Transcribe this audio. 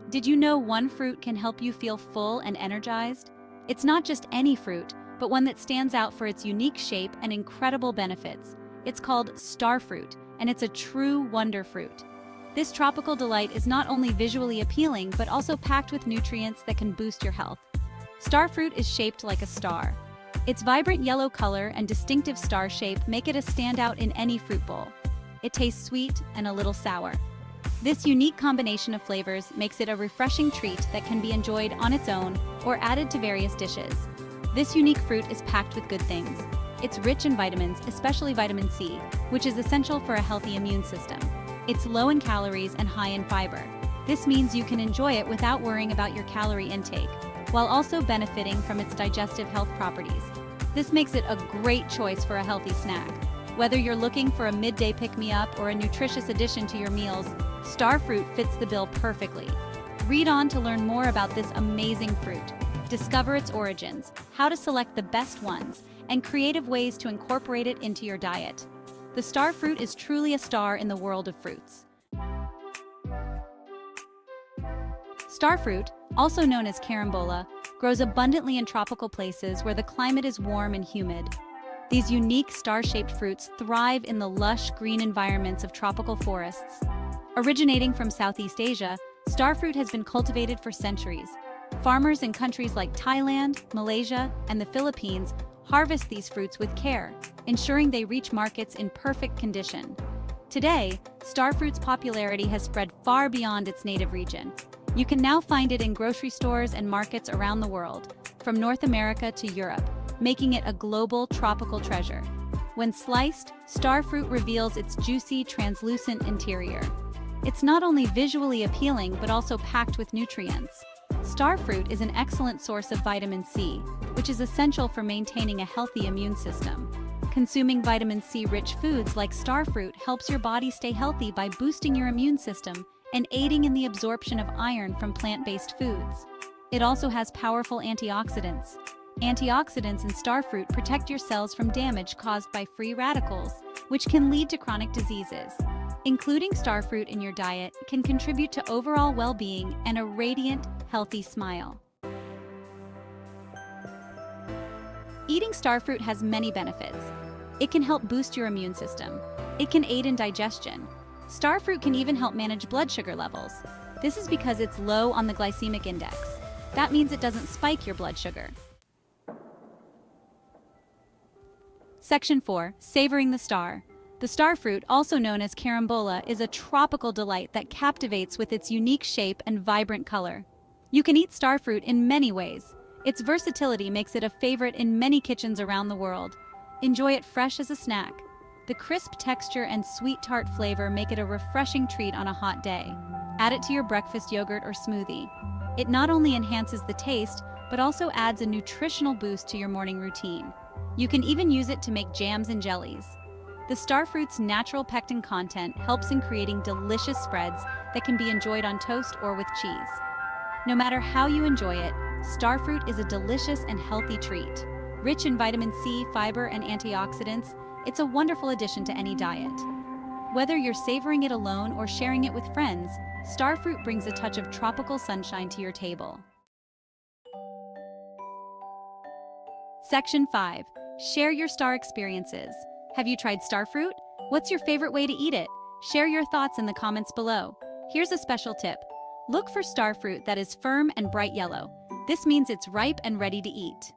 Did you know one fruit can help you feel full and energized? It's not just any fruit, but one that stands out for its unique shape and incredible benefits. It's called star fruit, and it's a true wonder fruit. This tropical delight is not only visually appealing, but also packed with nutrients that can boost your health. Star fruit is shaped like a star. Its vibrant yellow color and distinctive star shape make it a standout in any fruit bowl. It tastes sweet and a little sour. This unique combination of flavors makes it a refreshing treat that can be enjoyed on its own or added to various dishes. This unique fruit is packed with good things. It's rich in vitamins, especially vitamin C, which is essential for a healthy immune system. It's low in calories and high in fiber. This means you can enjoy it without worrying about your calorie intake, while also benefiting from its digestive health properties. This makes it a great choice for a healthy snack. Whether you're looking for a midday pick-me-up or a nutritious addition to your meals, star fruit fits the bill perfectly. Read on to learn more about this amazing fruit. Discover its origins, how to select the best ones, and creative ways to incorporate it into your diet. The star fruit is truly a star in the world of fruits. Star fruit, also known as carambola, grows abundantly in tropical places where the climate is warm and humid. These unique star-shaped fruits thrive in the lush green environments of tropical forests. Originating from Southeast Asia, star fruit has been cultivated for centuries. Farmers in countries like Thailand, Malaysia, and the Philippines harvest these fruits with care, ensuring they reach markets in perfect condition. Today, star fruit's popularity has spread far beyond its native region. You can now find it in grocery stores and markets around the world, from North America to Europe, making it a global tropical treasure. When sliced, star fruit reveals its juicy, translucent interior. It's not only visually appealing but also packed with nutrients. Star fruit is an excellent source of vitamin C, which is essential for maintaining a healthy immune system. Consuming vitamin C-rich foods like star fruit helps your body stay healthy by boosting your immune system and aiding in the absorption of iron from plant-based foods. It also has powerful antioxidants. Antioxidants in star fruit protect your cells from damage caused by free radicals, which can lead to chronic diseases. Including star fruit in your diet can contribute to overall well-being and a radiant, healthy smile. Eating star fruit has many benefits. It can help boost your immune system. It can aid in digestion. Star fruit can even help manage blood sugar levels. This is because it's low on the glycemic index. That means it doesn't spike your blood sugar. Section 4. Savoring the Star. The star fruit, also known as carambola, is a tropical delight that captivates with its unique shape and vibrant color. You can eat star fruit in many ways. Its versatility makes it a favorite in many kitchens around the world. Enjoy it fresh as a snack. The crisp texture and sweet tart flavor make it a refreshing treat on a hot day. Add it to your breakfast yogurt or smoothie. It not only enhances the taste, but also adds a nutritional boost to your morning routine. You can even use it to make jams and jellies. The star fruit's natural pectin content helps in creating delicious spreads that can be enjoyed on toast or with cheese. No matter how you enjoy it, star fruit is a delicious and healthy treat. Rich in vitamin C, fiber, and antioxidants, it's a wonderful addition to any diet. Whether you're savoring it alone or sharing it with friends, star fruit brings a touch of tropical sunshine to your table. Section 5. Share your star experiences. Have you tried star fruit? What's your favorite way to eat it? Share your thoughts in the comments below. Here's a special tip. Look for star fruit that is firm and bright yellow. This means it's ripe and ready to eat.